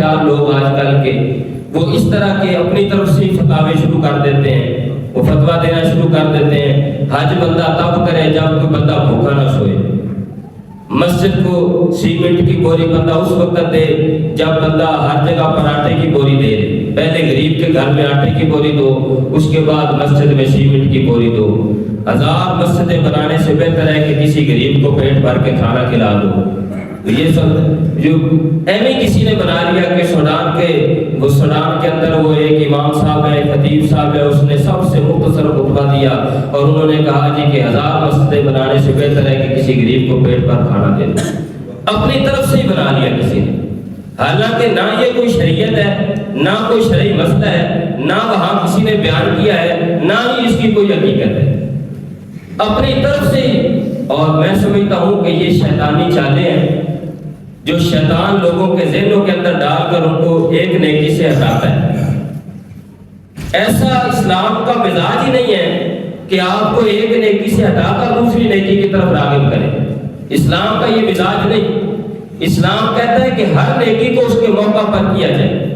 دار لوگ آج کل کے وہ اس طرح کے اپنی طرف سے فتاوے شروع کر دیتے ہیں، وہ فتوا دینا شروع کر دیتے ہیں حج بندہ تب کرے جب کوئی بندہ بھوکا نہ سوئے، مسجد کو سیمنٹ کی بوری بندہ اس وقت دے جب بندہ ہر جگہ پر آٹے کی بوری دے، پہلے غریب کے گھر میں آٹے کی بوری دو، اس کے بعد مسجد میں سیمنٹ کی بوری دو۔ ہزار مسجدیں بنانے سے بہتر ہے کہ کسی غریب کو پیٹ بھر کے کھانا کھلا دو۔ یہ سب جو ایویں کسی نے بنا لیا کہ سوڈان کے اندر وہ ایک امام صاحب ہے، خطیب صاحب ہے، اس نے سب سے مختصر خطبہ دیا اور انہوں نے کہا جی کہ ہزار مسجدیں بنانے سے بہتر ہے کہ کسی غریب کو پیٹ بھر کھانا دے دو۔ اپنی طرف سے ہی بنا لیا کسی نے، حالانکہ نہ یہ کوئی شریعت ہے، نہ کوئی شرعی مسئلہ ہے، نہ وہاں کسی نے بیان کیا ہے، نہ ہی اس کی کوئی حقیقت ہے، اپنی طرف سے ہی۔ اور میں سمجھتا ہوں کہ یہ شیطانی چالیں ہیں جو شیطان لوگوں کے ذہنوں کے اندر ڈال کر ان کو ایک نیکی سے ہٹاتا ہے۔ ایسا اسلام کا مزاج ہی نہیں ہے کہ آپ کو ایک نیکی سے ہٹا کر دوسری نیکی کی طرف راغب کرے، اسلام کا یہ مزاج نہیں۔ اسلام کہتا ہے کہ ہر نیکی کو اس کے موقع پر کیا جائے۔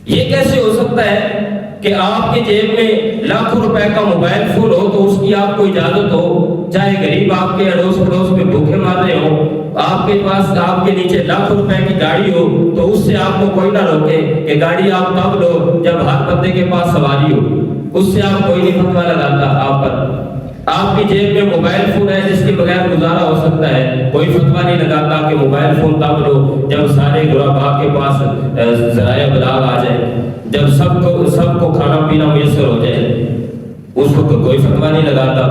یہ کیسے ہو سکتا ہے کہ آپ کے جیب میں لاکھوں روپے کا موبائل فون ہو تو اس کی آپ کو اجازت ہو، چاہے غریب آپ کے اڑوس پڑوس میں بھوکے مار رہے ہوں، آپ کے پاس آپ کے نیچے لاکھوں روپے کی گاڑی ہو تو اس سے آپ کو کوئی نہ روکے کہ گاڑی آپ تب لو جب ہر بندے کے پاس سواری ہو، اس سے آپ کوئی نہیں فتویٰ لگاتا آپ پر۔ آپ کی جیب میں موبائل فون ہے جس کے بغیر گزارا ہو سکتا ہے، کوئی فتویٰ نہیں لگاتا کہ موبائل فون تب لو جب سارے غرباء کے پاس ذرائع ابلاغ آ جائے، جب سب کو کھانا پینا میسر ہو جائے، اس کو کوئی فتویٰ نہیں لگاتا۔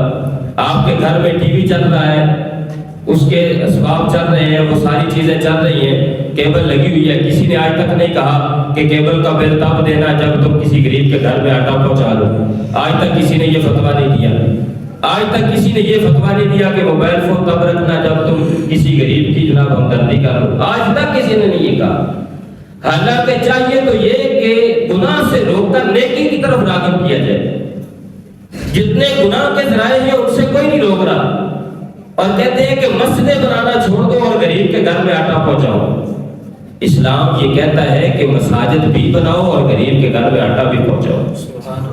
آپ کے گھر میں ٹی وی چل رہا ہے، اس کے اسباب چل رہے ہیں، وہ ساری چیزیں چل رہی ہیں، کیبل لگی ہوئی ہے، کسی نے آج تک نہیں کہا کہ کیبل کا بل تب دینا جب تم کسی غریب کے گھر میں آٹا پہنچا دو، آج تک کسی نے یہ فتویٰ نہیں دیا۔ آج تک کسی نے یہ فتویٰ نہیں دیا کہ موبائل فون تب رکھنا جب تم کسی غریب کی جناب ہمدردی کرو، آج تک کسی نے نہیں یہ کہا۔ حالانکہ چاہیے تو یہ کہ گناہ سے روک کر نیکی کی طرف راغب کیا جائے۔ جتنے گناہ کے ذرائع ہیں ان سے کوئی نہیں روک رہا، اور کہتے ہیں کہ مسجدیں بنانا چھوڑ دو اور غریب کے گھر میں آٹا پہنچاؤ۔ اسلام یہ کہتا ہے کہ مساجد بھی بناؤ اور غریب کے گھر میں آٹا بھی پہنچاؤ۔